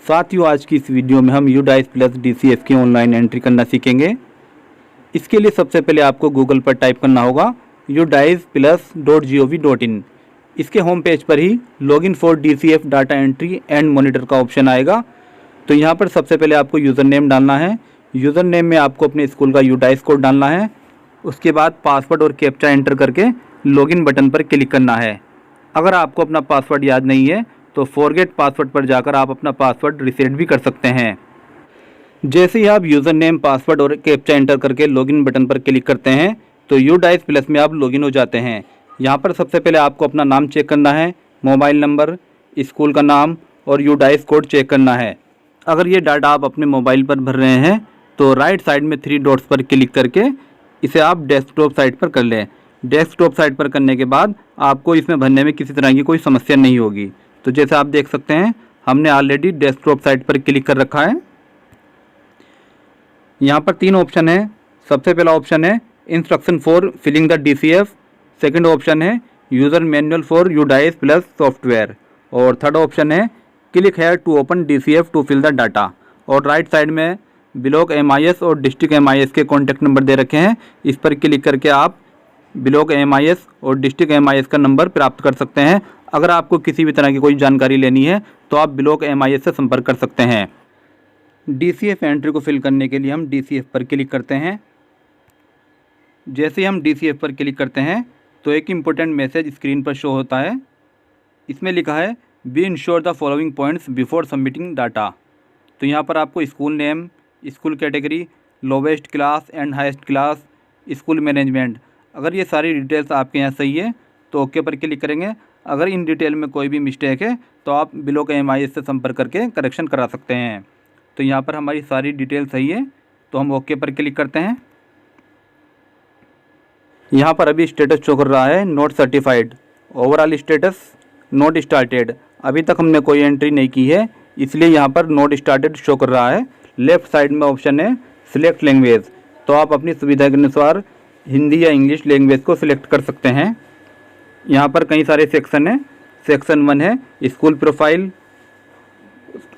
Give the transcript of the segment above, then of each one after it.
साथियों, आज की इस वीडियो में हम UDICE प्लस DCF की ऑनलाइन एंट्री करना सीखेंगे। इसके लिए सबसे पहले आपको गूगल पर टाइप करना होगा udiceplus.gov.in। इसके होम पेज पर ही login for DCF data entry and monitor का ऑप्शन आएगा। तो यहाँ पर सबसे पहले आपको यूज़र नेम डालना है। यूज़र नेम में आपको अपने स्कूल का UDICE कोड डालना है। उसके बाद पासवर्ड और कैप्चा एंटर करके लॉगिन बटन पर क्लिक करना है। अगर आपको अपना पासवर्ड याद नहीं है तो फॉरगेट पासवर्ड पर जाकर आप अपना पासवर्ड रीसेट भी कर सकते हैं। जैसे ही आप यूज़र नेम, पासवर्ड और कैप्चा एंटर करके लॉगिन बटन पर क्लिक करते हैं तो UDICE प्लस में आप लॉगिन हो जाते हैं। यहाँ पर सबसे पहले आपको अपना नाम चेक करना है, मोबाइल नंबर, स्कूल का नाम और UDICE कोड चेक करना है। अगर ये डाटा आप अपने मोबाइल पर भर रहे हैं तो राइट साइड में 3 डॉट्स पर क्लिक करके इसे आप डेस्कटॉप साइट पर कर लें। डेस्कटॉप साइट पर करने के बाद आपको इसमें भरने में किसी तरह की कोई समस्या नहीं होगी। तो जैसे आप देख सकते हैं, हमने ऑलरेडी डेस्कटॉप साइट पर क्लिक कर रखा है। यहाँ पर 3 ऑप्शन है। सबसे पहला ऑप्शन है instruction for filling the DCF, second option है user manual for UDICE plus software और थर्ड ऑप्शन है click here to open DCF to fill the data. और राइट साइड में ब्लॉक MIS और डिस्ट्रिक्ट MIS के contact number दे रखे हैं। इस पर क्लिक करके आप ब्लॉक MIS और डिस्ट्रिक्ट MIS का नंबर प्राप्त कर सकते हैं। अगर आपको किसी भी तरह की कोई जानकारी लेनी है तो आप ब्लॉक MIS से संपर्क कर सकते हैं। DCF एंट्री को फिल करने के लिए हम DCF पर क्लिक करते हैं। जैसे ही हम DCF पर क्लिक करते हैं तो एक इम्पोर्टेंट मैसेज स्क्रीन पर शो होता है। इसमें लिखा है be ensure the following points before submitting data. तो यहाँ पर आपको school name, school category, lowest class and highest class, school management, अगर ये सारी डिटेल्स आपके यहाँ सही है तो ओके पर क्लिक करेंगे। अगर इन डिटेल में कोई भी मिस्टेक है तो आप ब्लॉक MIS से संपर्क करके करेक्शन करा सकते हैं। तो यहाँ पर हमारी सारी डिटेल सही है तो हम ओके पर क्लिक करते हैं। यहाँ पर अभी स्टेटस शो कर रहा है not certified, overall status not started. अभी तक हमने कोई एंट्री नहीं की है इसलिए यहाँ पर नॉट स्टार्टेड शो कर रहा है। लेफ़्ट साइड में ऑप्शन है सिलेक्ट लैंग्वेज, तो आप अपनी सुविधा के अनुसार हिंदी या इंग्लिश लैंग्वेज को सिलेक्ट कर सकते हैं। यहाँ पर कई सारे सेक्शन हैं। सेक्शन 1 है स्कूल प्रोफाइल,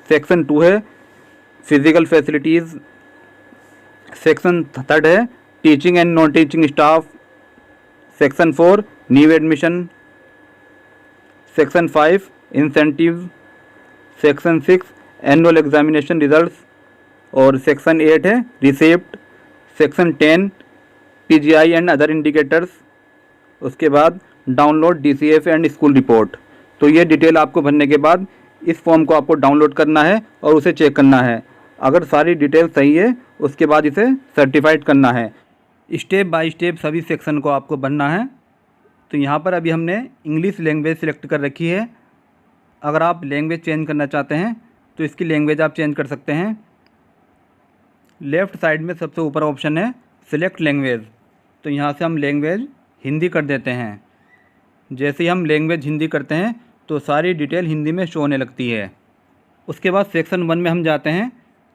सेक्शन 2 है फिजिकल फैसिलिटीज़, सेक्शन 3 है teaching and non teaching staff, section 4 new admission, section 5 incentive, section 6 annual examination results और सेक्शन 8 है receipt, section 10 PGI and other indicators. उसके बाद download DCF and school report. तो ये detail आपको भरने के बाद इस फॉर्म को आपको डाउनलोड करना है और उसे चेक करना है। अगर सारी डिटेल सही है उसके बाद इसे सर्टिफाइड करना है। स्टेप बाय स्टेप सभी सेक्शन को आपको भरना है। तो यहाँ पर अभी हमने इंग्लिश लैंग्वेज सिलेक्ट कर रखी है। अगर आप लैंग्वेज चेंज करना चाहते हैं तो इसकी लैंग्वेज आप चेंज कर सकते हैं। लेफ़्ट साइड में सबसे ऊपर ऑप्शन है सिलेक्ट लैंग्वेज, तो यहाँ से हम लैंग्वेज हिंदी कर देते हैं। जैसे ही हम लैंग्वेज हिंदी करते हैं तो सारी डिटेल हिंदी में शो होने लगती है। उसके बाद सेक्शन 1 में हम जाते हैं।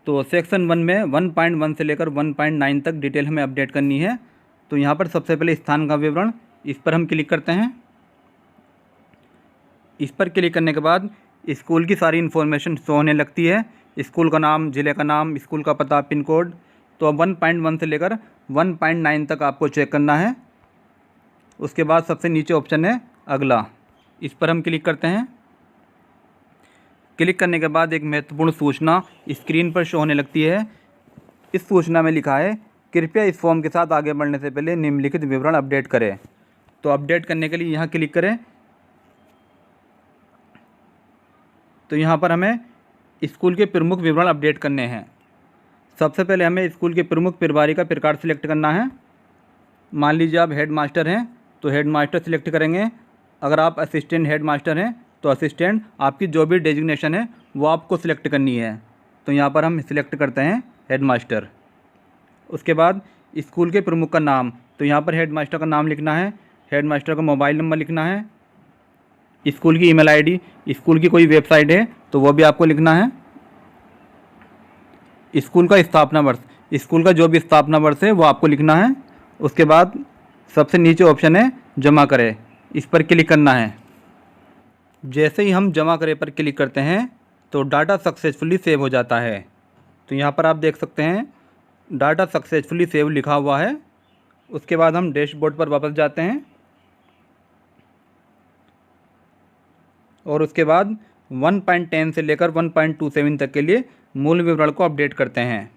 तो सेक्शन 1 में 1.1 से लेकर 1.9 तक डिटेल हमें अपडेट करनी है। तो यहाँ पर सबसे पहले स्थान का विवरण, इस पर हम क्लिक करते हैं। इस पर क्लिक करने के बाद स्कूल की सारी इन्फॉर्मेशन शो होने लगती है। स्कूल का नाम, ज़िले का नाम, स्कूल का पता, पिन कोड। तो अब 1.1 से लेकर 1.9 तक आपको चेक करना है। उसके बाद सबसे नीचे ऑप्शन है अगला, इस पर हम क्लिक करते हैं। क्लिक करने के बाद एक महत्वपूर्ण सूचना स्क्रीन पर शो होने लगती है। इस सूचना में लिखा है कृपया इस फॉर्म के साथ आगे बढ़ने से पहले निम्नलिखित विवरण अपडेट करें। तो अपडेट करने के लिए यहाँ क्लिक करें। तो यहाँ पर हमें स्कूल के प्रमुख विवरण अपडेट करने हैं। सबसे पहले हमें स्कूल के प्रमुख प्रभारी का प्रकार सिलेक्ट करना है। मान लीजिए आप हेड मास्टर हैं तो हेड मास्टर सिलेक्ट करेंगे। अगर आप असिस्टेंट हेड मास्टर हैं तो असिस्टेंट, आपकी जो भी डेजिग्नेशन है वो आपको सिलेक्ट करनी है। तो यहाँ पर हम सिलेक्ट करते हैं हेड मास्टर। उसके बाद स्कूल के प्रमुख का नाम, तो यहाँ पर हेड मास्टर का नाम लिखना है, हेड मास्टर का मोबाइल नंबर लिखना है, स्कूल की ईमेल आईडी, स्कूल की कोई वेबसाइट है तो वो भी आपको लिखना है, स्कूल का स्थापना वर्ष, स्कूल का जो भी स्थापना वर्ष है वो आपको लिखना है। उसके बाद सबसे नीचे ऑप्शन है जमा करें, इस पर क्लिक करना है। जैसे ही हम जमा करें पर क्लिक करते हैं तो डाटा सक्सेसफुली सेव हो जाता है। तो यहाँ पर आप देख सकते हैं डाटा सक्सेसफुली सेव लिखा हुआ है। उसके बाद हम डैशबोर्ड पर वापस जाते हैं और उसके बाद 1.10 से लेकर 1.27 तक के लिए मूल विवरण को अपडेट करते हैं।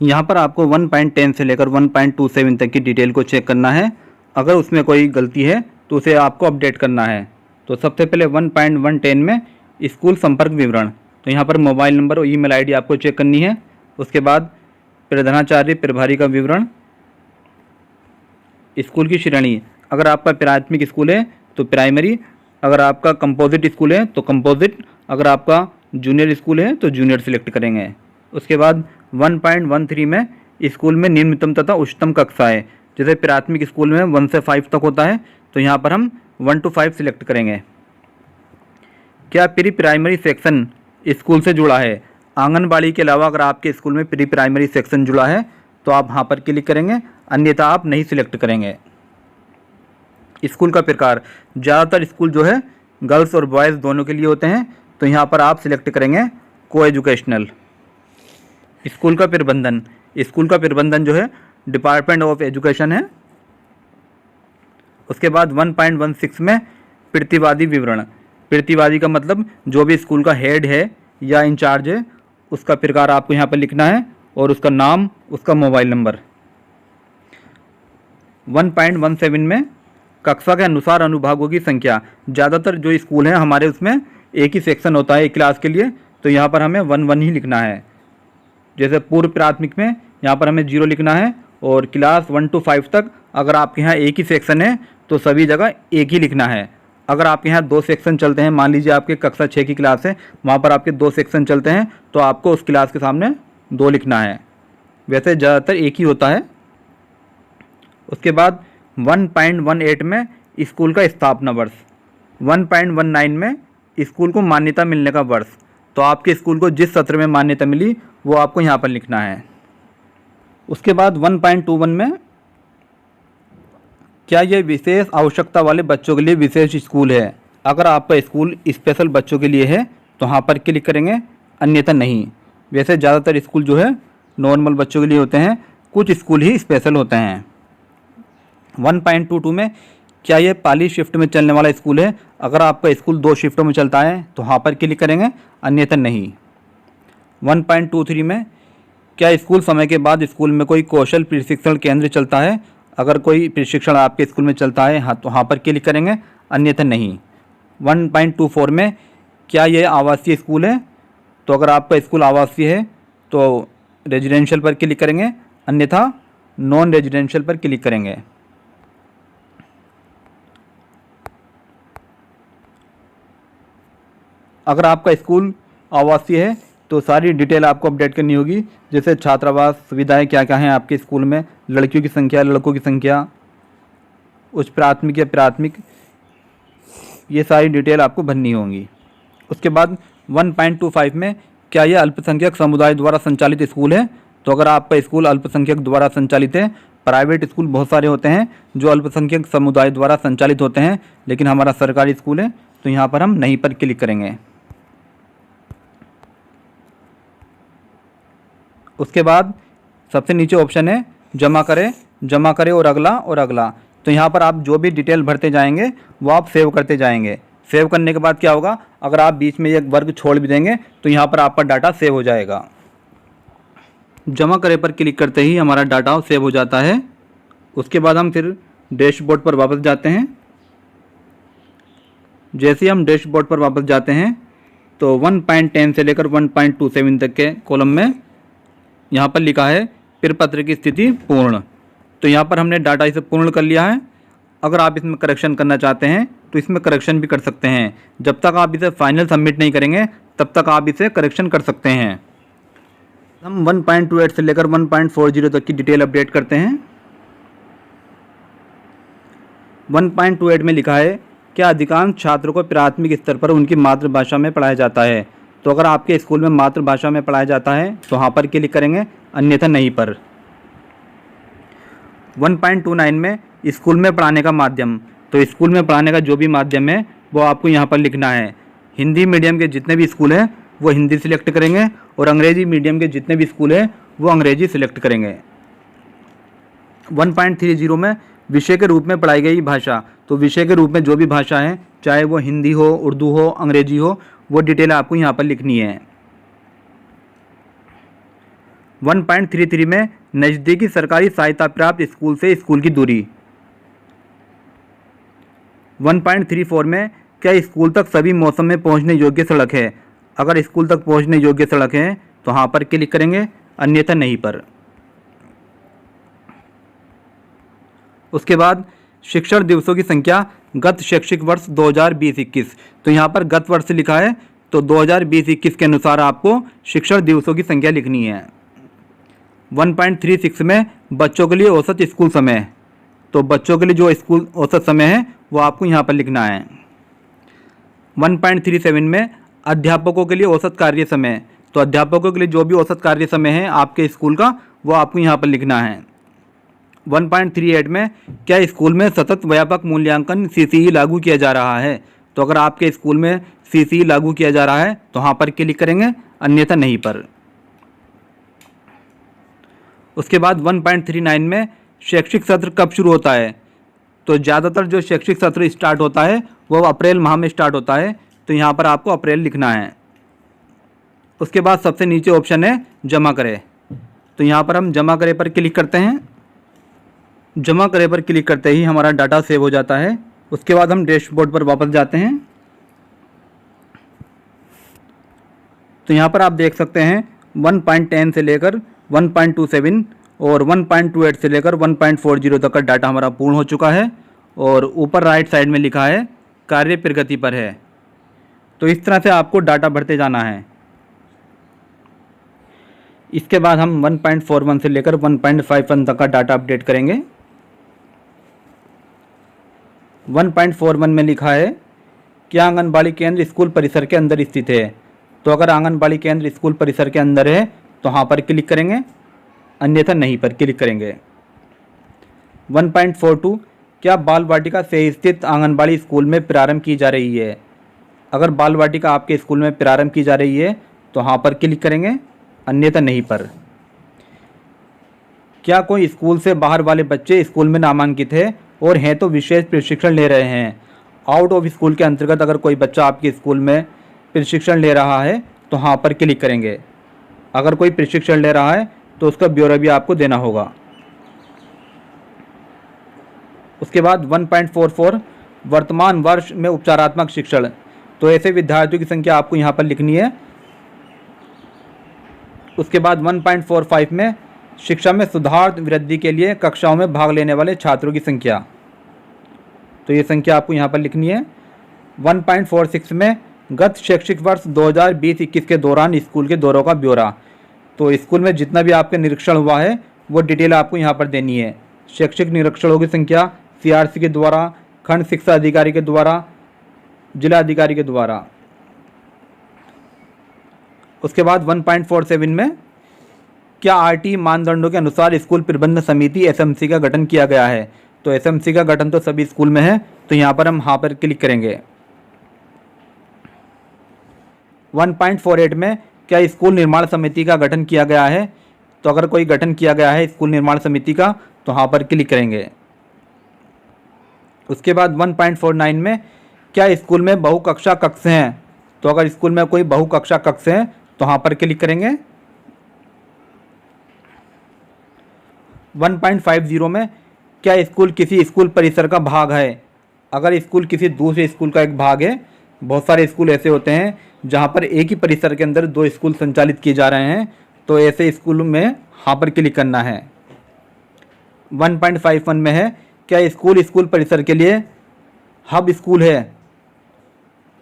यहाँ पर आपको 1.10 से लेकर 1.27 तक की डिटेल को चेक करना है। अगर उसमें कोई गलती है तो उसे आपको अपडेट करना है। तो सबसे पहले 1.110 में स्कूल संपर्क विवरण, तो यहाँ पर मोबाइल नंबर और ईमेल आईडी आपको चेक करनी है। उसके बाद प्रधानाचार्य प्रभारी का विवरण, स्कूल की श्रेणी, अगर आपका प्राथमिक स्कूल है तो प्राइमरी, अगर आपका कंपोजिट स्कूल है तो कंपोजिट, अगर आपका जूनियर स्कूल है तो जूनियर सिलेक्ट करेंगे। उसके बाद 1.13 में स्कूल में निम्नतम तथा उच्चतम कक्षाएं, जैसे प्राथमिक स्कूल में 1 से 5 तक होता है तो यहाँ पर हम 1 to 5 सिलेक्ट करेंगे। क्या प्री प्राइमरी सेक्शन स्कूल से जुड़ा है? आंगनबाड़ी के अलावा अगर आपके स्कूल में प्री प्राइमरी सेक्शन जुड़ा है तो आप यहाँ पर क्लिक करेंगे, अन्यथा आप नहीं सिलेक्ट करेंगे। स्कूल का प्रकार, ज़्यादातर स्कूल जो है गर्ल्स और बॉयज़ दोनों के लिए होते हैं तो यहाँ पर आप सिलेक्ट करेंगे को एजुकेशनल। स्कूल का प्रबंधन, स्कूल का प्रबंधन जो है डिपार्टमेंट ऑफ एजुकेशन है। उसके बाद 1.16 में प्रतिवादी विवरण, प्रतिवादी का मतलब जो भी स्कूल का हेड है या इंचार्ज है उसका प्रकार आपको यहाँ पर लिखना है और उसका नाम, उसका मोबाइल नंबर। 1.17 में कक्षा के अनुसार अनुभागों की संख्या, ज़्यादातर जो स्कूल हैं हमारे उसमें एक ही सेक्शन होता है एक क्लास के लिए, तो यहाँ पर हमें 1 ही लिखना है। जैसे पूर्व प्राथमिक में यहाँ पर हमें 0 लिखना है और क्लास 1 to 5 तक अगर आपके यहाँ एक ही सेक्शन है तो सभी जगह एक ही लिखना है। अगर आपके यहाँ 2 सेक्शन चलते हैं, मान लीजिए आपके कक्षा 6 की क्लास है, वहाँ पर आपके 2 सेक्शन चलते हैं तो आपको उस क्लास के सामने 2 लिखना है। वैसे ज़्यादातर एक ही होता है। उसके बाद 1.18 में स्कूल का स्थापना वर्ष, 1.19 में स्कूल को मान्यता मिलने का वर्ष, तो आपके स्कूल को जिस सत्र में मान्यता मिली वो आपको यहाँ पर लिखना है। उसके बाद 1.21 में क्या यह विशेष आवश्यकता वाले बच्चों के लिए विशेष स्कूल है? अगर आपका स्कूल स्पेशल बच्चों के लिए है तो यहाँ पर क्लिक करेंगे, अन्यथा नहीं। वैसे ज़्यादातर स्कूल जो है नॉर्मल बच्चों के लिए होते हैं, कुछ स्कूल ही स्पेशल होते हैं। 1.22 में क्या यह पाली शिफ्ट में चलने वाला स्कूल है? अगर आपका स्कूल 2 शिफ्टों में चलता है तो यहाँ पर क्लिक करेंगे, अन्यथा नहीं। 1.23 में क्या स्कूल समय के बाद स्कूल में कोई कौशल प्रशिक्षण केंद्र चलता है? अगर कोई प्रशिक्षण आपके स्कूल में चलता है हाँ तो यहाँ पर क्लिक करेंगे, अन्यथा नहीं। 1.24 में क्या यह आवासीय स्कूल है? तो अगर आपका स्कूल आवासीय है तो रेजिडेंशियल पर क्लिक करेंगे, अन्यथा नॉन रेजिडेंशियल पर क्लिक करेंगे। अगर आपका स्कूल आवासीय है तो सारी डिटेल आपको अपडेट करनी होगी, जैसे छात्रावास सुविधाएं क्या क्या हैं आपके स्कूल में, लड़कियों की संख्या, लड़कों की संख्या, उच्च प्राथमिक या प्राथमिक, ये सारी डिटेल आपको भरनी होंगी। उसके बाद 1.25 में क्या यह अल्पसंख्यक समुदाय द्वारा संचालित स्कूल है? तो अगर आपका स्कूल अल्पसंख्यक द्वारा संचालित है, प्राइवेट स्कूल बहुत सारे होते हैं जो अल्पसंख्यक समुदाय द्वारा संचालित होते हैं, लेकिन हमारा सरकारी स्कूल है तो यहाँ पर हम नहीं पर क्लिक करेंगे। उसके बाद सबसे नीचे ऑप्शन है जमा करें और अगला, तो यहाँ पर आप जो भी डिटेल भरते जाएंगे वो आप सेव करते जाएंगे। सेव करने के बाद क्या होगा, अगर आप बीच में एक वर्ग छोड़ भी देंगे तो यहाँ पर आपका डाटा सेव हो जाएगा। जमा करें पर क्लिक करते ही हमारा डाटा सेव हो जाता है। उसके बाद हम फिर डैशबोर्ड पर वापस जाते हैं। जैसे ही हम डैशबोर्ड पर वापस जाते हैं तो 1.10 से लेकर 1.27 तक के कॉलम में यहाँ पर लिखा है प्रपत्र की स्थिति पूर्ण, तो यहाँ पर हमने डाटा इसे पूर्ण कर लिया है। अगर आप इसमें करेक्शन करना चाहते हैं तो इसमें करेक्शन भी कर सकते हैं। जब तक आप इसे फाइनल सबमिट नहीं करेंगे तब तक आप इसे करेक्शन कर सकते हैं। हम 1.28 से लेकर 1.40 तक की डिटेल अपडेट करते हैं। 1.28 में लिखा है क्या अधिकांश छात्रों को प्राथमिक स्तर पर उनकी मातृभाषा में पढ़ाया जाता है? तो अगर आपके स्कूल में मातृभाषा में पढ़ाया जाता है तो यहाँ पर क्लिक करेंगे, अन्यथा नहीं पर। 1.29 में स्कूल में पढ़ाने का माध्यम, तो स्कूल में पढ़ाने का जो भी माध्यम है वो आपको यहाँ पर लिखना है। हिंदी मीडियम के जितने भी स्कूल हैं वो हिंदी सिलेक्ट करेंगे और अंग्रेजी मीडियम के जितने भी स्कूल हैं वो अंग्रेजी सिलेक्ट करेंगे। 1.30 में विषय के रूप में पढ़ाई गई भाषा, तो विषय के रूप में जो भी भाषा है, चाहे वो हिंदी हो, उर्दू हो, अंग्रेजी हो, वो डिटेल आपको यहाँ पर लिखनी है। 1.33 में नज़दीकी सरकारी सहायता प्राप्त स्कूल से स्कूल की दूरी। 1.34 में क्या स्कूल तक सभी मौसम में पहुँचने योग्य सड़क है। अगर स्कूल तक पहुँचने योग्य सड़क है तो हाँ पर क्लिक करेंगे, अन्यथा नहीं पर। उसके बाद शिक्षण दिवसों की संख्या गत शैक्षिक वर्ष 2020-21, तो यहाँ पर गत वर्ष लिखा है, तो 2020-21 के अनुसार आपको शिक्षण दिवसों की संख्या लिखनी है। 1.36 में बच्चों के लिए औसत स्कूल समय, तो बच्चों के लिए जो स्कूल औसत समय है वो आपको यहाँ पर लिखना है। 1.37 में अध्यापकों के लिए औसत कार्य समय, तो अध्यापकों के लिए जो भी औसत कार्य समय है आपके स्कूल का वो आपको यहाँ पर लिखना है। 1.38 में क्या स्कूल में सतत व्यापक मूल्यांकन CCE लागू किया जा रहा है, तो अगर आपके स्कूल में CCE लागू किया जा रहा है तो हाँ पर क्लिक करेंगे, अन्यथा नहीं पर। उसके बाद 1.39 में शैक्षिक सत्र कब शुरू होता है, तो ज़्यादातर जो शैक्षिक सत्र स्टार्ट होता है वो अप्रैल माह में स्टार्ट होता है, तो यहाँ पर आपको अप्रैल लिखना है। उसके बाद सबसे नीचे ऑप्शन है जमा करें, तो यहाँ पर हम जमा करें पर क्लिक करते हैं। जमा करें पर क्लिक करते ही हमारा डाटा सेव हो जाता है। उसके बाद हम डैशबोर्ड पर वापस जाते हैं, तो यहाँ पर आप देख सकते हैं 1.10 से लेकर 1.27 और 1.28 से लेकर 1.40 तक का डाटा हमारा पूर्ण हो चुका है और ऊपर राइट साइड में लिखा है कार्य प्रगति पर है। तो इस तरह से आपको डाटा भरते जाना है। इसके बाद हम 1.41 से लेकर 1.51 तक का डाटा अपडेट करेंगे। 1.41 में लिखा है क्या आंगनबाड़ी केंद्र स्कूल परिसर के अंदर स्थित है, तो अगर आंगनबाड़ी केंद्र स्कूल परिसर के अंदर है तो हाँ पर क्लिक करेंगे, अन्यथा नहीं पर क्लिक करेंगे। 1.42 क्या बाल वाटिका से स्थित आंगनबाड़ी स्कूल में प्रारंभ की जा रही है, अगर बाल वाटिका आपके स्कूल में प्रारंभ की जा रही है तो हाँ पर क्लिक करेंगे, अन्यथा नहीं पर। क्या कोई स्कूल से बाहर वाले बच्चे स्कूल में नामांकित है और हैं तो विशेष प्रशिक्षण ले रहे हैं। आउट ऑफ स्कूल के अंतर्गत अगर कोई बच्चा आपके स्कूल में प्रशिक्षण ले रहा है तो हाँ पर क्लिक करेंगे। अगर कोई प्रशिक्षण ले रहा है तो उसका ब्यौरा भी आपको देना होगा। उसके बाद 1.44 वर्तमान वर्ष में उपचारात्मक शिक्षण, तो ऐसे विद्यार्थियों की संख्या आपको यहाँ पर लिखनी है। उसके बाद 1.45 में शिक्षा में सुधार वृद्धि के लिए कक्षाओं में भाग लेने वाले छात्रों की संख्या, तो ये संख्या आपको यहाँ पर लिखनी है। 1.46 में गत शैक्षिक वर्ष 2020-21 के दौरान स्कूल के दौरों का ब्यौरा, तो स्कूल में जितना भी आपके निरीक्षण हुआ है वो डिटेल आपको यहाँ पर देनी है। शैक्षिक निरीक्षणों की संख्या CRC के द्वारा, खंड शिक्षा अधिकारी के द्वारा, जिला अधिकारी के द्वारा। उसके बाद 1.47 में क्या RT मानदंडों के अनुसार स्कूल प्रबंध समिति SMC का गठन किया गया है, तो SMC का गठन तो सभी स्कूल में है, तो यहाँ पर हम हाँ पर क्लिक करेंगे। 1.48 में क्या स्कूल निर्माण समिति का गठन किया गया है, तो अगर कोई गठन किया गया है स्कूल निर्माण समिति का तो हाँ पर क्लिक करेंगे। उसके बाद 1.49 में क्या स्कूल में बहुकक्षा कक्ष हैं, तो अगर स्कूल में कोई बहुकक्षा कक्ष है तो हाँ पर क्लिक करेंगे। 1.50 में क्या स्कूल किसी स्कूल परिसर का भाग है, अगर स्कूल किसी दूसरे स्कूल का एक भाग है। बहुत सारे स्कूल ऐसे होते हैं जहाँ पर एक ही परिसर के अंदर 2 स्कूल संचालित किए जा रहे हैं, तो ऐसे स्कूल में हाँ पर क्लिक करना है। 1.51 में है क्या स्कूल परिसर के लिए हब स्कूल है,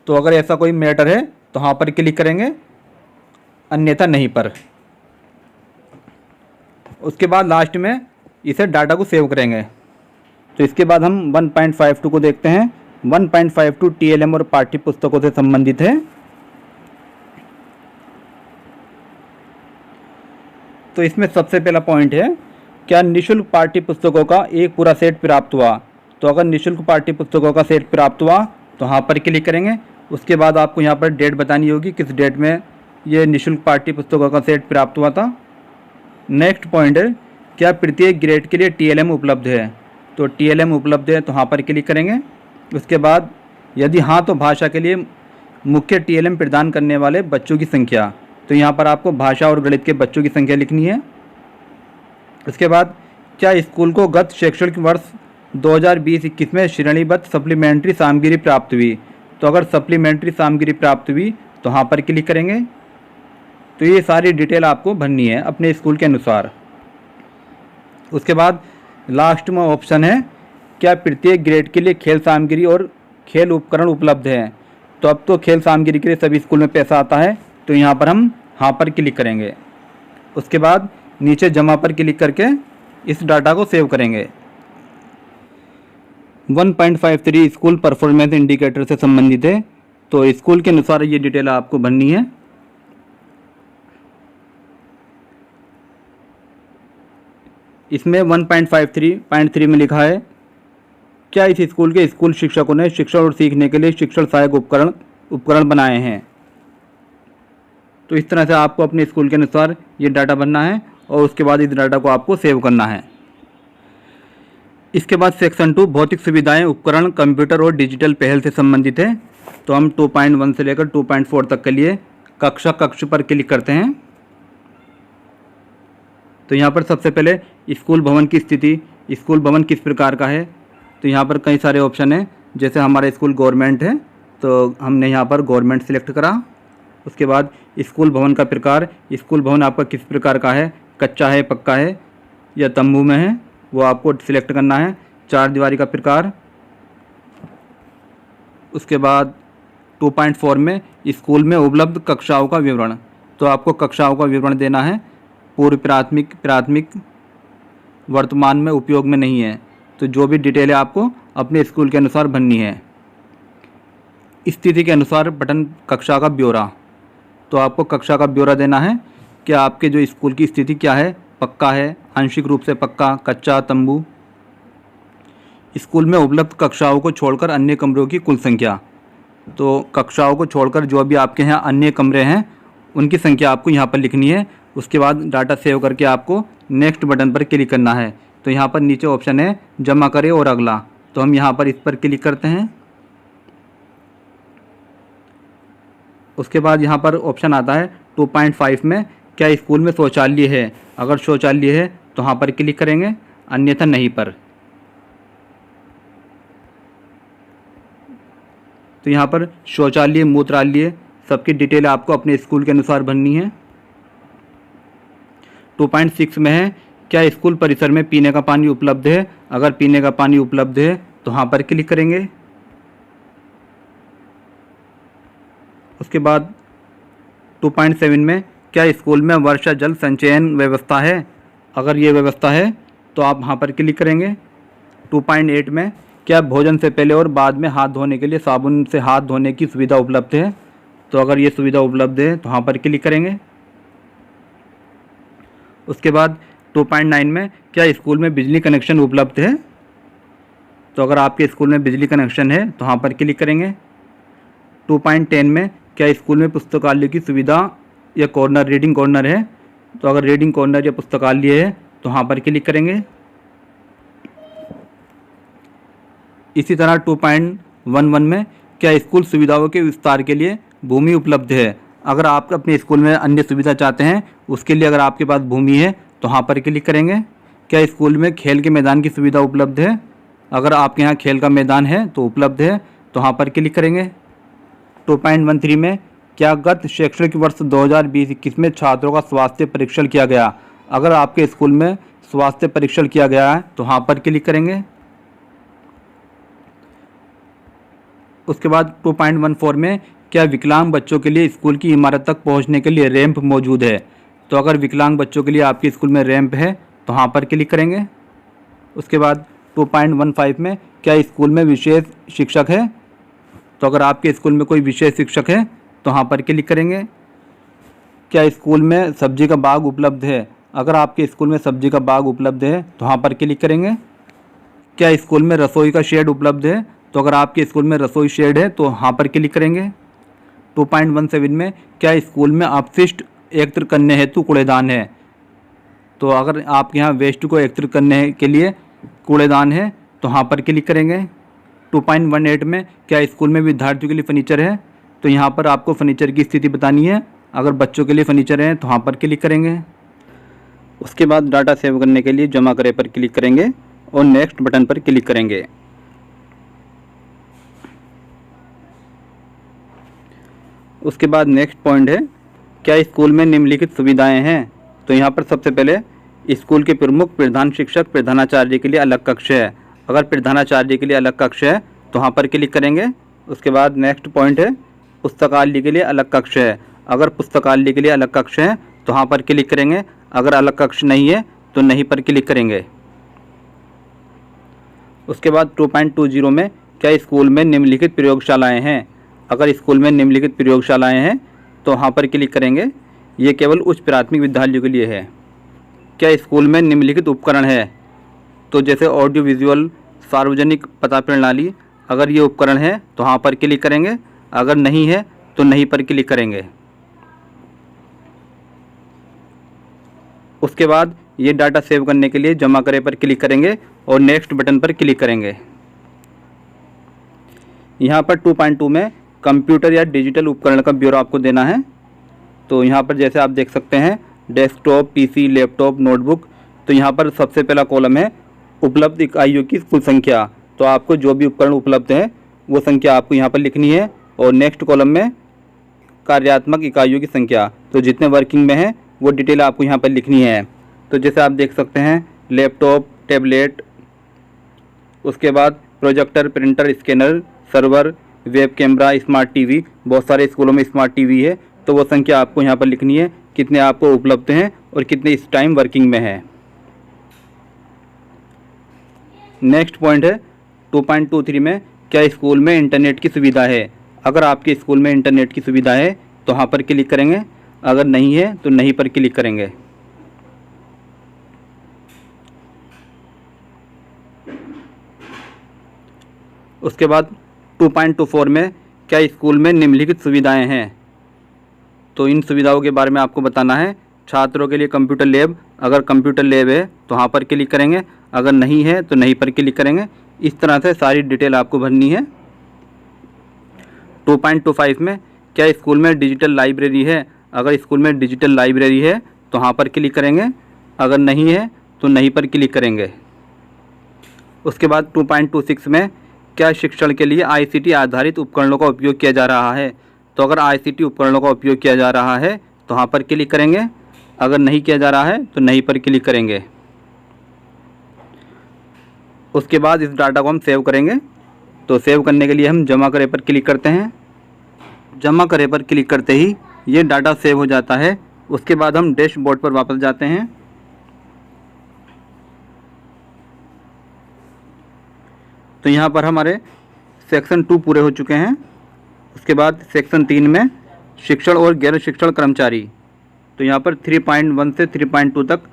तो अगर ऐसा कोई मैटर है तो हाँ पर क्लिक करेंगे, अन्यथा नहीं पर। उसके बाद लास्ट में इसे डाटा को सेव करेंगे। तो इसके बाद हम 1.52 को देखते हैं। 1.52 TLM और पाठ्य पुस्तकों से संबंधित है। तो इसमें सबसे पहला पॉइंट है क्या निःशुल्क पाठ्य पुस्तकों का एक पूरा सेट प्राप्त हुआ, तो अगर निःशुल्क पाठ्य पुस्तकों का सेट प्राप्त हुआ तो यहाँ पर क्लिक करेंगे। उसके बाद आपको यहाँ पर डेट बतानी होगी, किस डेट में ये निःशुल्क पाठ्य पुस्तकों का सेट प्राप्त हुआ था। नेक्स्ट पॉइंट है, क्या प्रत्येक ग्रेड के लिए TLM उपलब्ध है? तो TLM उपलब्ध है, तो यहाँ पर क्लिक करेंगे। उसके बाद यदि हाँ तो भाषा के लिए मुख्य TLM प्रदान करने वाले बच्चों की संख्या, तो यहाँ पर आपको भाषा और गणित के बच्चों की संख्या लिखनी है। उसके बाद क्या स्कूल को गत शैक्षणिक वर्ष 2020-21 में श्रेणीबद्ध सप्लीमेंट्री सामग्री प्राप्त हुई? तो अगर सप्लीमेंट्री सामग्री प्राप्त हुई तो यहाँ पर क्लिक करेंगे। तो ये सारी डिटेल आपको भरनी है अपने स्कूल के अनुसार। उसके बाद लास्ट में ऑप्शन है, क्या प्रत्येक ग्रेड के लिए खेल सामग्री और खेल उपकरण उपलब्ध है? तो अब तो खेल सामग्री के लिए सभी स्कूल में पैसा आता है, तो यहाँ पर हम हाँ पर क्लिक करेंगे। उसके बाद नीचे जमा पर क्लिक करके इस डाटा को सेव करेंगे। 1.53 स्कूल परफॉर्मेंस इंडिकेटर से संबंधित है, तो स्कूल के अनुसार ये डिटेल आपको भरनी है। इसमें 1.53.3 में लिखा है, क्या इस स्कूल के स्कूल शिक्षकों ने शिक्षण और सीखने के लिए शिक्षण सहायक उपकरण बनाए हैं? तो इस तरह से आपको अपने स्कूल के अनुसार ये डाटा भरना है और उसके बाद इस डाटा को आपको सेव करना है। इसके बाद सेक्शन 2 भौतिक सुविधाएं, उपकरण, कंप्यूटर और डिजिटल पहल से संबंधित है। तो हम 2.1 से लेकर 2.4 तक के लिए कक्ष पर क्लिक करते हैं। तो यहाँ पर सबसे पहले स्कूल भवन की स्थिति, स्कूल भवन किस प्रकार का है? तो यहाँ पर कई सारे ऑप्शन हैं, जैसे हमारा स्कूल गवर्नमेंट है तो हमने यहाँ पर गवर्नमेंट सिलेक्ट करा। उसके बाद स्कूल भवन का प्रकार, स्कूल भवन आपका किस प्रकार का है, कच्चा है, पक्का है या तंबू में है, वो आपको सिलेक्ट करना है। 4 दीवारी का प्रकार। उसके बाद 2.4 में स्कूल में उपलब्ध कक्षाओं का विवरण, तो आपको कक्षाओं का विवरण देना है। पूर्व प्राथमिक वर्तमान में उपयोग में नहीं है, तो जो भी डिटेल है आपको अपने स्कूल के अनुसार भरनी है। स्थिति के अनुसार बटन कक्षा का ब्यौरा, तो आपको कक्षा का ब्यौरा देना है कि आपके जो स्कूल की स्थिति क्या है, पक्का है, आंशिक रूप से पक्का, कच्चा, तंबू। स्कूल में उपलब्ध कक्षाओं को छोड़कर अन्य कमरों की कुल संख्या, तो कक्षाओं को छोड़कर जो भी आपके यहाँ अन्य कमरे हैं उनकी संख्या आपको यहाँ पर लिखनी है। उसके बाद डाटा सेव करके आपको नेक्स्ट बटन पर क्लिक करना है। तो यहाँ पर नीचे ऑप्शन है जमा करें और अगला, तो हम यहाँ पर इस पर क्लिक करते हैं। उसके बाद यहाँ पर ऑप्शन आता है 2.5 में, क्या स्कूल में शौचालय है? अगर शौचालय है तो यहाँ पर क्लिक करेंगे, अन्यथा नहीं पर। तो यहाँ पर शौचालय, मूत्रालय सबकी डिटेल आपको अपने स्कूल के अनुसार भरनी है। 2.6 में है, क्या स्कूल परिसर में पीने का पानी उपलब्ध है? अगर पीने का पानी उपलब्ध है तो यहाँ पर क्लिक करेंगे। उसके बाद 2.7 में, क्या स्कूल में वर्षा जल संचयन व्यवस्था है? अगर ये व्यवस्था है तो आप वहाँ पर क्लिक करेंगे। 2.8 में, क्या भोजन से पहले और बाद में हाथ धोने के लिए साबुन से हाथ धोने की सुविधा उपलब्ध है? तो अगर ये सुविधा उपलब्ध है तो वहाँ पर क्लिक करेंगे। उसके बाद 2.9 में, क्या स्कूल में बिजली कनेक्शन उपलब्ध है? तो अगर आपके स्कूल में बिजली कनेक्शन है तो वहाँ पर क्लिक करेंगे। 2.10 में, क्या स्कूल में पुस्तकालय की सुविधा या कॉर्नर, रीडिंग कॉर्नर है? तो अगर रीडिंग कॉर्नर या पुस्तकालय है तो वहाँ पर क्लिक करेंगे। इसी तरह 2.11 में, क्या स्कूल सुविधाओं के विस्तार के लिए भूमि उपलब्ध है? अगर आप अपने स्कूल में अन्य सुविधा चाहते हैं, उसके लिए अगर आपके पास भूमि है तो वहाँ पर क्लिक करेंगे। क्या स्कूल में खेल के मैदान की सुविधा उपलब्ध है? अगर आपके यहाँ खेल का मैदान है तो उपलब्ध है, तो वहाँ पर क्लिक करेंगे। 2.13 में, क्या गत शैक्षणिक वर्ष 2020-21 में छात्रों का स्वास्थ्य परीक्षण किया गया? अगर आपके स्कूल में स्वास्थ्य परीक्षण किया गया है तो वहाँ पर क्लिक करेंगे। उसके बाद 2.14 में, क्या विकलांग बच्चों के लिए स्कूल की इमारत तक पहुँचने के लिए रैंप मौजूद है? तो अगर विकलांग बच्चों के लिए आपके स्कूल में रैंप है तो वहाँ पर क्लिक करेंगे। उसके बाद 2.15 में, क्या स्कूल में विशेष शिक्षक है? तो अगर आपके स्कूल में कोई विशेष शिक्षक है तो वहाँ पर क्लिक करेंगे। क्या स्कूल में सब्जी का बाग उपलब्ध है? अगर आपके स्कूल में सब्जी का बाग उपलब्ध है तो वहाँ पर क्लिक करेंगे। क्या स्कूल में रसोई का शेड उपलब्ध है? तो अगर आपके स्कूल में रसोई शेड है तो यहाँ पर क्लिक करेंगे। 2.17 में क्या स्कूल में अपशिष्ट एकत्र करने हेतु कूड़ेदान है, तो अगर आपके यहाँ वेस्ट को एकत्र करने के लिए कूड़ेदान है तो यहाँ पर क्लिक करेंगे। 2.18 में क्या स्कूल में विद्यार्थियों के लिए फर्नीचर है, तो यहाँ पर आपको फर्नीचर की स्थिति बतानी है। अगर बच्चों के लिए फर्नीचर है तो यहाँ पर क्लिक करेंगे। उसके बाद डाटा सेव करने के लिए जमा करें पर क्लिक करेंगे और नेक्स्ट बटन पर क्लिक करेंगे। उसके बाद नेक्स्ट पॉइंट है, क्या स्कूल में निम्नलिखित सुविधाएं हैं, तो यहाँ पर सबसे पहले स्कूल के प्रमुख प्रधान शिक्षक प्रधानाचार्य के लिए अलग कक्ष है। अगर प्रधानाचार्य के लिए अलग कक्ष है तो वहाँ पर क्लिक करेंगे। उसके बाद नेक्स्ट पॉइंट है, पुस्तकालय के लिए अलग कक्ष है। अगर पुस्तकालय के लिए अलग कक्ष है तो वहाँ पर क्लिक करेंगे। अगर अलग कक्ष नहीं है तो नहीं पर क्लिक करेंगे। उसके बाद 2.20 में क्या स्कूल में निम्नलिखित प्रयोगशालाएँ हैं, अगर स्कूल में निम्नलिखित प्रयोगशालाएँ हैं तो वहाँ पर क्लिक करेंगे। ये केवल उच्च प्राथमिक विद्यालयों के लिए है। क्या स्कूल में निम्नलिखित उपकरण है, तो जैसे ऑडियो विजुअल सार्वजनिक पता प्रणाली, अगर ये उपकरण है तो वहाँ पर क्लिक करेंगे। अगर नहीं है तो नहीं पर क्लिक करेंगे। उसके बाद ये डाटा सेव करने के लिए जमा करें पर क्लिक करेंगे और नेक्स्ट बटन पर क्लिक करेंगे। यहाँ पर 2.2 में कंप्यूटर या डिजिटल उपकरण का ब्यौरा आपको देना है। तो यहाँ पर जैसे आप देख सकते हैं डेस्कटॉप, पीसी, लैपटॉप, नोटबुक, तो यहाँ पर सबसे पहला कॉलम है उपलब्ध इकाइयों की कुल संख्या। तो आपको जो भी उपकरण उपलब्ध है वो संख्या आपको यहाँ पर लिखनी है। और नेक्स्ट कॉलम में कार्यात्मक इकाइयों की संख्या, तो जितने वर्किंग में है वो डिटेल आपको यहाँ पर लिखनी है। तो जैसे आप देख सकते हैं लैपटॉप, टैबलेट, उसके बाद projector, printer, scanner, server, web camera, smart TV, बहुत सारे स्कूलों में स्मार्ट टीवी है, तो वो संख्या आपको यहाँ पर लिखनी है, कितने आपको उपलब्ध हैं और कितने इस टाइम वर्किंग में है। नेक्स्ट पॉइंट है 2.23 में क्या स्कूल में इंटरनेट की सुविधा है, अगर आपके स्कूल में इंटरनेट की सुविधा है तो वहाँ पर क्लिक करेंगे। अगर नहीं है तो नहीं पर क्लिक करेंगे। उसके बाद 2.24 में क्या स्कूल में निम्नलिखित सुविधाएं हैं, तो इन सुविधाओं के बारे में आपको बताना है। छात्रों के लिए कंप्यूटर लैब, अगर कंप्यूटर लैब है तो वहाँ पर क्लिक करेंगे। अगर नहीं है तो नहीं पर क्लिक करेंगे। इस तरह से सारी डिटेल आपको भरनी है। 2.25 में क्या स्कूल में डिजिटल लाइब्रेरी है, अगर स्कूल में डिजिटल लाइब्रेरी है तो वहाँ पर क्लिक करेंगे। अगर नहीं है तो नहीं पर क्लिक करेंगे। उसके बाद 2.26 में क्या शिक्षण के लिए आईसीटी आधारित उपकरणों का उपयोग किया जा रहा है, तो अगर आईसीटी उपकरणों का उपयोग किया जा रहा है तो वहाँ पर क्लिक करेंगे। अगर नहीं किया जा रहा है तो नहीं पर क्लिक करेंगे। उसके बाद इस डाटा को हम सेव करेंगे। तो सेव करने के लिए हम जमा करें पर क्लिक करते हैं। जमा करें पर क्लिक करते ही ये डाटा सेव हो जाता है। उसके बाद हम डैशबोर्ड पर वापस जाते हैं। तो यहाँ पर हमारे सेक्शन 2 पूरे हो चुके हैं। उसके बाद सेक्शन 3 में शिक्षण और गैर शिक्षण कर्मचारी, तो यहाँ पर 3.1 से 3.2 तक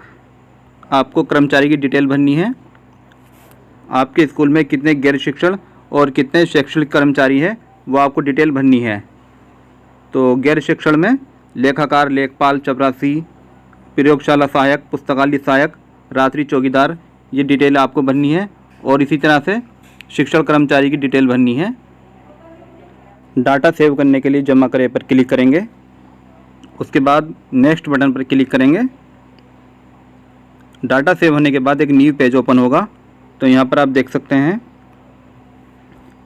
आपको कर्मचारी की डिटेल भरनी है। आपके स्कूल में कितने गैर शिक्षण और कितने शैक्षणिक कर्मचारी हैं वो आपको डिटेल भरनी है। तो गैर शिक्षण में लेखाकार, लेखपाल, चपरासी, प्रयोगशाला सहायक, पुस्तकालय सहायक, रात्रि चौकीदार, ये डिटेल आपको भरनी है। और इसी तरह से शिक्षण कर्मचारी की डिटेल भरनी है। डाटा सेव करने के लिए जमा करें पर क्लिक करेंगे। उसके बाद नेक्स्ट बटन पर क्लिक करेंगे। डाटा सेव होने के बाद एक न्यू पेज ओपन होगा। तो यहाँ पर आप देख सकते हैं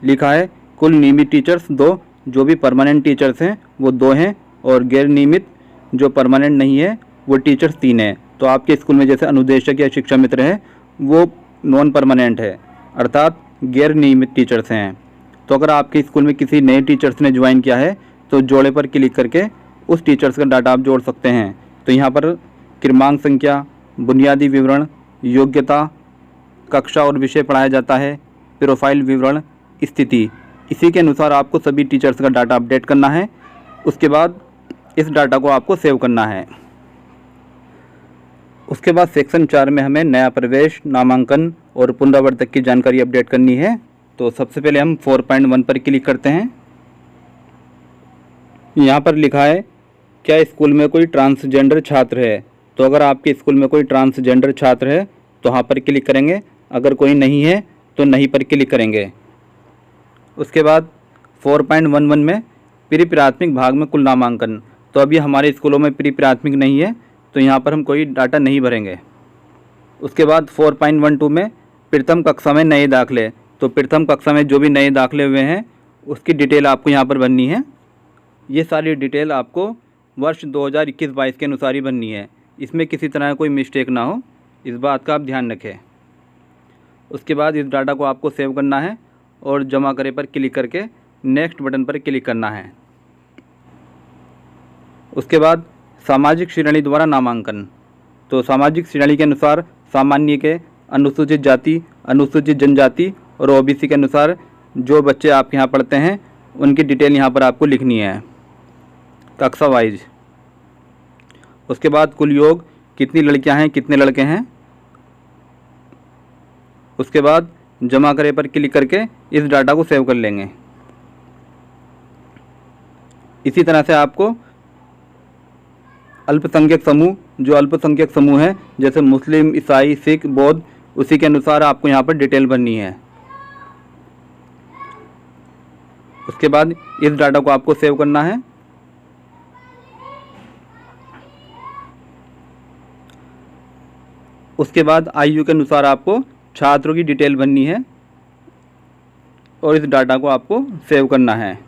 लिखा है कुल नियमित टीचर्स 2, जो भी परमानेंट टीचर्स हैं वो 2 हैं और गैर नियमित जो परमानेंट नहीं है वो टीचर्स 3 हैं। तो आपके स्कूल में जैसे अनुदेशक या शिक्षा मित्र है वो नॉन परमानेंट है, अर्थात गैर नियमित टीचर्स हैं। तो अगर आपके स्कूल में किसी नए टीचर्स ने ज्वाइन किया है तो जोड़े पर क्लिक करके उस टीचर्स का डाटा आप जोड़ सकते हैं। तो यहाँ पर क्रमांक संख्या, बुनियादी विवरण, योग्यता, कक्षा और विषय पढ़ाया जाता है, प्रोफाइल विवरण, स्थिति, इसी के अनुसार आपको सभी टीचर्स का डाटा अपडेट करना है। उसके बाद इस डाटा को आपको सेव करना है। उसके बाद सेक्शन 4 में हमें नया प्रवेश, नामांकन और पुनरावर्तक की जानकारी अपडेट करनी है। तो सबसे पहले हम 4.1 पर क्लिक करते हैं। यहाँ पर लिखा है क्या स्कूल में कोई ट्रांसजेंडर छात्र है। तो अगर आपके स्कूल में कोई ट्रांसजेंडर छात्र है तो हाँ पर क्लिक करेंगे, अगर कोई नहीं है तो नहीं पर क्लिक करेंगे। उसके बाद 4.11 में प्री प्राथमिक भाग में कुल नामांकन। तो अभी हमारे स्कूलों में प्री प्राथमिक नहीं है तो यहाँ पर हम कोई डाटा नहीं भरेंगे। उसके बाद 4.12 में प्रथम कक्षा में नए दाखिले। तो प्रथम कक्षा में जो भी नए दाखिले हुए हैं उसकी डिटेल आपको यहाँ पर भरनी है। ये सारी डिटेल आपको वर्ष 2021-22 के अनुसार ही भरनी है, इसमें किसी तरह का कोई मिस्टेक ना हो, इस बात का आप ध्यान रखें। उसके बाद इस डाटा को आपको सेव करना है और जमा करे पर क्लिक करके नेक्स्ट बटन पर क्लिक करना है। उसके बाद सामाजिक श्रेणी द्वारा नामांकन। तो सामाजिक श्रेणी के अनुसार सामान्य के, अनुसूचित जाति, अनुसूचित जनजाति और ओबीसी के अनुसार जो बच्चे आपके यहाँ पढ़ते हैं उनकी डिटेल यहाँ पर आपको लिखनी है कक्षा वाइज। उसके बाद कुल योग, कितनी लड़कियां हैं कितने लड़के हैं। उसके बाद जमा करे पर क्लिक करके इस डाटा को सेव कर लेंगे। इसी तरह से आपको अल्पसंख्यक समूह, जो अल्पसंख्यक समूह है जैसे मुस्लिम, ईसाई, सिख, बौद्ध, उसी के अनुसार आपको यहाँ पर डिटेल भरनी है। उसके बाद इस डाटा को आपको सेव करना है। उसके बाद आयु के अनुसार आपको छात्रों की डिटेल भरनी है और इस डाटा को आपको सेव करना है।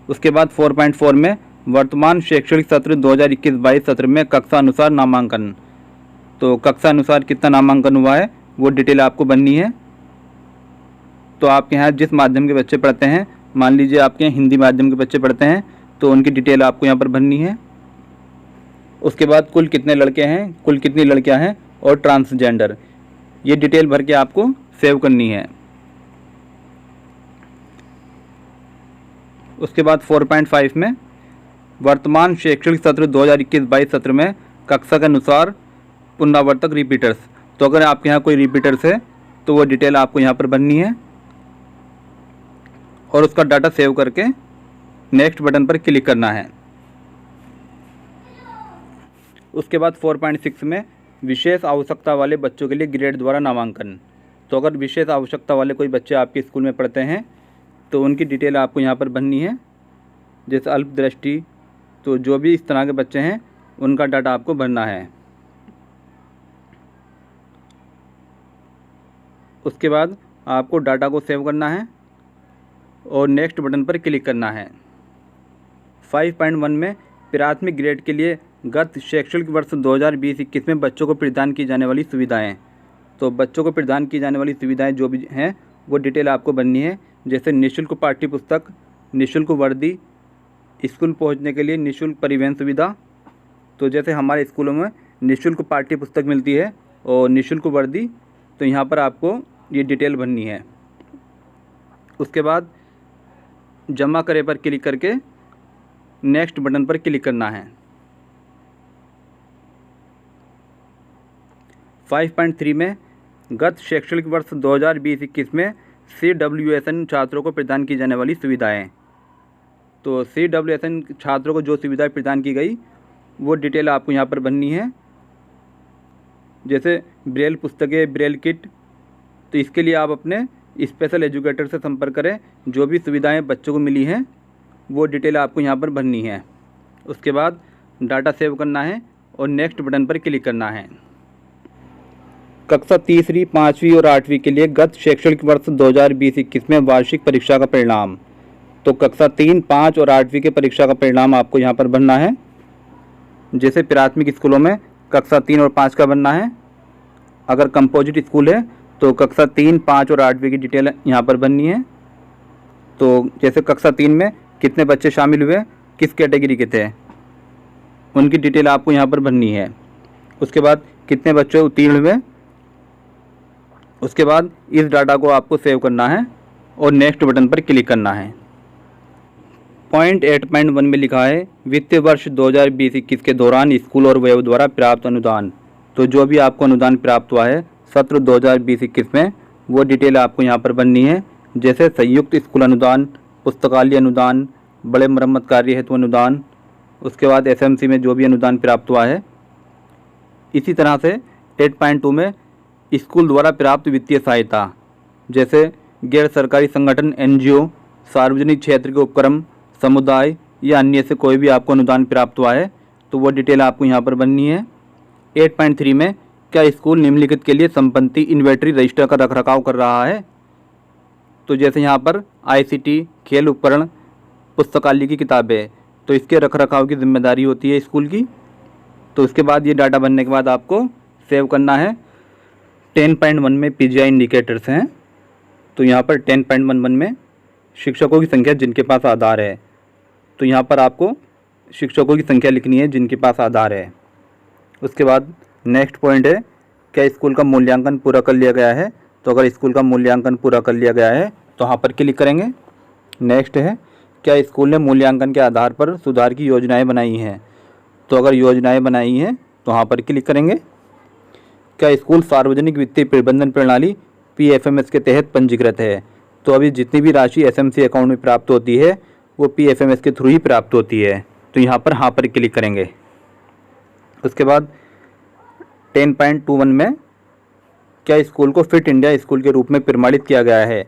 उसके बाद 4.4 में वर्तमान शैक्षणिक सत्र 2021-22 सत्र में कक्षा अनुसार नामांकन। तो कक्षा अनुसार कितना नामांकन हुआ है वो डिटेल आपको भरनी है। तो आपके यहाँ जिस माध्यम के बच्चे पढ़ते हैं, मान लीजिए आपके यहाँ हिंदी माध्यम के बच्चे पढ़ते हैं तो उनकी डिटेल आपको यहाँ पर भरनी है। उसके बाद कुल कितने लड़के हैं, कुल कितनी लड़कियां हैं और ट्रांसजेंडर, ये डिटेल भर के आपको सेव करनी है। उसके बाद 4.5 में वर्तमान शैक्षणिक सत्र 2021-22 सत्र में कक्षा के अनुसार पुनरावर्तक रिपीटर्स। तो अगर आपके यहाँ कोई रिपीटर्स है तो वो डिटेल आपको यहाँ पर भरनी है और उसका डाटा सेव करके नेक्स्ट बटन पर क्लिक करना है। उसके बाद 4.6 में विशेष आवश्यकता वाले बच्चों के लिए ग्रेड द्वारा नामांकन। तो अगर विशेष आवश्यकता वाले कोई बच्चे आपके स्कूल में पढ़ते हैं तो उनकी डिटेल आपको यहाँ पर भरनी है, जैसे अल्पदृष्टि। तो जो भी इस तरह के बच्चे हैं उनका डाटा आपको भरना है। उसके बाद आपको डाटा को सेव करना है और नेक्स्ट बटन पर क्लिक करना है। 5.1 में प्राथमिक ग्रेड के लिए गत शैक्षणिक वर्ष 2020-21 में बच्चों को प्रदान की जाने वाली सुविधाएं। तो बच्चों को प्रदान की जाने वाली सुविधाएं जो भी हैं वो डिटेल आपको बननी है, जैसे निःशुल्क पाठ्य पुस्तक, निःशुल्क वर्दी, स्कूल पहुंचने के लिए निःशुल्क परिवहन सुविधा। तो जैसे हमारे स्कूलों में निःशुल्क पाठ्य पुस्तक मिलती है और निःशुल्क वर्दी, तो यहाँ पर आपको ये डिटेल भरनी है। उसके बाद जमा करे पर क्लिक करके नेक्स्ट बटन पर क्लिक करना है। 5.3 में गत शैक्षणिक वर्ष 2020-21 में CWSN छात्रों को प्रदान की जाने वाली सुविधाएं। तो CWSN छात्रों को जो सुविधाएं प्रदान की गई वो डिटेल आपको यहाँ पर भरनी है, जैसे ब्रेल पुस्तकें, ब्रेल किट। तो इसके लिए आप अपने स्पेशल एजुकेटर से संपर्क करें। जो भी सुविधाएं बच्चों को मिली हैं वो डिटेल आपको यहाँ पर भरनी है। उसके बाद डाटा सेव करना है और नेक्स्ट बटन पर क्लिक करना है। कक्षा तीसरी, 5वीं और 8वीं के लिए गत शैक्षणिक वर्ष 2020-21 में वार्षिक परीक्षा का परिणाम। तो कक्षा 3, 5 और 8वीं के परीक्षा का परिणाम आपको यहाँ पर भरना है। जैसे प्राथमिक स्कूलों में कक्षा 3 और 5 का भरना है, अगर कंपोजिट स्कूल है तो कक्षा 3, 5 और 8वीं की डिटेल यहाँ पर भरनी है। तो जैसे कक्षा 3 में कितने बच्चे शामिल हुए, किस कैटेगरी के थे, उनकी डिटेल आपको यहाँ पर भरनी है। उसके बाद कितने बच्चे उत्तीर्ण हुए। उसके बाद इस डाटा को आपको सेव करना है और नेक्स्ट बटन पर क्लिक करना है। पॉइंट 8.1 में लिखा है वित्तीय वर्ष 2020-21 के दौरान स्कूल और वैव द्वारा प्राप्त अनुदान। तो जो भी आपको अनुदान प्राप्त हुआ है सत्र 2020-21 में वो डिटेल आपको यहाँ पर बननी है। जैसे संयुक्त स्कूल अनुदान, पुस्तकालय अनुदान, बड़े मरम्मत कार्य हेतु अनुदान, उसके बाद एसएमसी में जो भी अनुदान प्राप्त हुआ है। इसी तरह से 8.2 में स्कूल द्वारा प्राप्त वित्तीय सहायता, जैसे गैर सरकारी संगठन, एनजीओ, सार्वजनिक क्षेत्र के उपक्रम, समुदाय या अन्य से कोई भी आपको अनुदान प्राप्त हुआ है तो वो डिटेल आपको यहाँ पर बननी है। 8.3 में क्या स्कूल निम्नलिखित के लिए संपत्ति इन्वेंटरी रजिस्टर का रखरखाव कर रहा है। तो जैसे यहाँ पर आईसीटी, खेल उपकरण, पुस्तकालय की किताबें, तो इसके रखरखाव की जिम्मेदारी होती है स्कूल की। तो उसके बाद ये डाटा बनने के बाद आपको सेव करना है। 10.1 में पीजीआई इंडिकेटर्स हैं। तो यहाँ पर 10.11 में शिक्षकों की संख्या जिनके पास आधार है, तो यहाँ पर आपको शिक्षकों की संख्या लिखनी है जिनके पास आधार है। उसके बाद नेक्स्ट पॉइंट है, क्या स्कूल का मूल्यांकन पूरा कर लिया गया है। तो अगर स्कूल का मूल्यांकन पूरा कर लिया गया है तो यहाँ पर क्लिक करेंगे। नेक्स्ट है, क्या स्कूल ने मूल्यांकन के आधार पर सुधार की योजनाएं बनाई हैं। तो अगर योजनाएं बनाई हैं तो यहाँ पर क्लिक करेंगे। क्या स्कूल सार्वजनिक वित्तीय प्रबंधन प्रणाली PFMS के तहत पंजीकृत है। तो अभी जितनी भी राशि SMC अकाउंट में प्राप्त होती है वो PFMS के थ्रू ही प्राप्त होती है। तो यहाँ पर क्लिक करेंगे। उसके बाद 10.21 में क्या स्कूल को फिट इंडिया स्कूल के रूप में प्रमाणित किया गया है।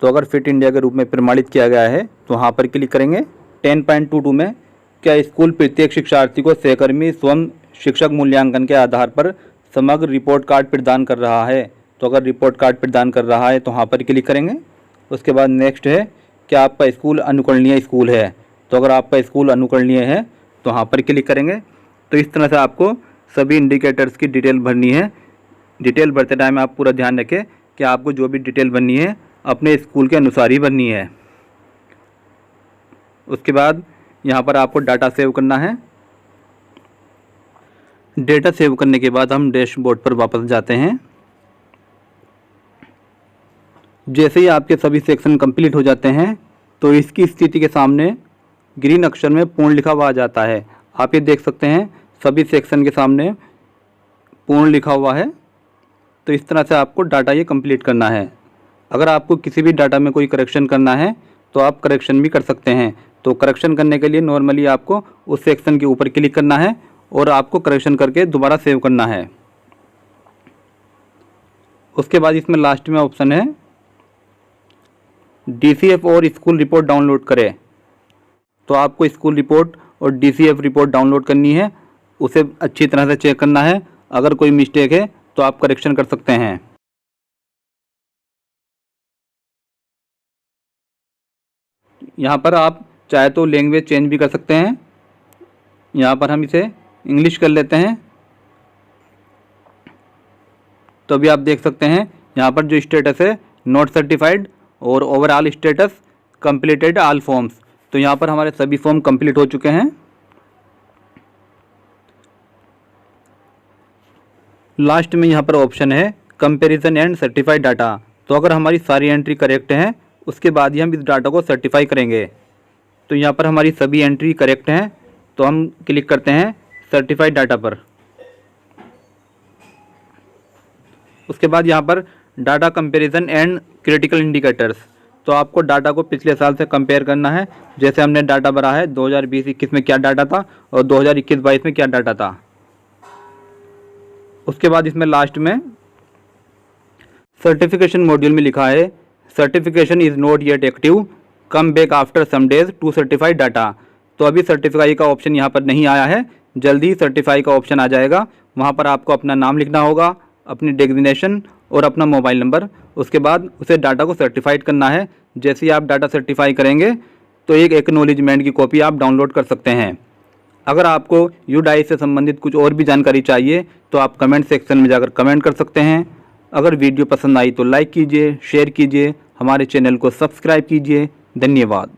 तो अगर फिट इंडिया के रूप में प्रमाणित किया गया है तो यहाँ पर क्लिक करेंगे। 10.22 में क्या स्कूल प्रत्येक शिक्षार्थी को सहकर्मी स्वयं शिक्षक मूल्यांकन के आधार पर समग्र रिपोर्ट कार्ड प्रदान कर रहा है। तो अगर रिपोर्ट कार्ड प्रदान कर रहा है तो यहाँ पर क्लिक करेंगे। उसके बाद नेक्स्ट है, क्या आपका स्कूल अनुकरणीय स्कूल है। तो अगर आपका स्कूल अनुकरणीय है तो यहाँ पर क्लिक करेंगे। तो इस तरह से आपको सभी इंडिकेटर्स की डिटेल भरनी है। डिटेल भरते टाइम आप पूरा ध्यान रखें कि आपको जो भी डिटेल बननी है अपने स्कूल के अनुसार ही बननी है। उसके बाद यहाँ पर आपको डाटा सेव करना है। डेटा सेव करने के बाद हम डैशबोर्ड पर वापस जाते हैं। जैसे ही आपके सभी सेक्शन कंप्लीट हो जाते हैं तो इसकी स्थिति के सामने ग्रीन अक्षर में पूर्ण लिखा हुआ आ जाता है। आप ये देख सकते हैं सभी सेक्शन के सामने पूर्ण लिखा हुआ है। तो इस तरह से आपको डाटा ये कंप्लीट करना है। अगर आपको किसी भी डाटा में कोई करेक्शन करना है तो आप करेक्शन भी कर सकते हैं। तो करेक्शन करने के लिए नॉर्मली आपको उस सेक्शन के ऊपर क्लिक करना है और आपको करेक्शन करके दोबारा सेव करना है। उसके बाद इसमें लास्ट में ऑप्शन है DCF और स्कूल रिपोर्ट डाउनलोड करें। तो आपको स्कूल रिपोर्ट और DCF रिपोर्ट डाउनलोड करनी है, उसे अच्छी तरह से चेक करना है। अगर कोई मिस्टेक है तो आप करेक्शन कर सकते हैं। यहाँ पर आप चाहे तो लैंग्वेज चेंज भी कर सकते हैं। यहाँ पर हम इसे इंग्लिश कर लेते हैं। तो अभी आप देख सकते हैं यहाँ पर जो स्टेटस है नॉट सर्टिफाइड और overall status completed all forms. तो यहाँ पर हमारे सभी फॉर्म कंप्लीट हो चुके हैं। लास्ट में यहाँ पर ऑप्शन है कंपैरिजन एंड सर्टिफाइड डाटा। तो अगर हमारी सारी एंट्री करेक्ट हैं उसके बाद ही हम इस डाटा को सर्टिफाई करेंगे। तो यहाँ पर हमारी सभी एंट्री करेक्ट हैं तो हम क्लिक करते हैं सर्टिफाइड डाटा पर। उसके बाद यहाँ पर data comparison and critical indicators. तो आपको डाटा को पिछले साल से कंपेयर करना है। जैसे हमने डाटा भरा है 2020-21 में क्या डाटा था और 2021-22 में क्या डाटा था। उसके बाद इसमें लास्ट में सर्टिफिकेशन मॉड्यूल में लिखा है certification is not yet active, come back after some days to certified data. तो अभी सर्टिफाई का ऑप्शन यहाँ पर नहीं आया है, जल्दी ही सर्टिफाई का ऑप्शन आ जाएगा। वहाँ पर आपको अपना नाम लिखना होगा, अपनी डेजिग्नेशन और अपना मोबाइल नंबर। उसके बाद उसे डाटा को सर्टिफाइड करना है। जैसे ही आप डाटा सर्टिफाई करेंगे तो एक एक्नॉलेजमेंट की कॉपी आप डाउनलोड कर सकते हैं। अगर आपको UDAI से संबंधित कुछ और भी जानकारी चाहिए तो आप कमेंट सेक्शन में जाकर कमेंट कर सकते हैं। अगर वीडियो पसंद आई तो लाइक कीजिए, शेयर कीजिए, हमारे चैनल को सब्सक्राइब कीजिए। धन्यवाद।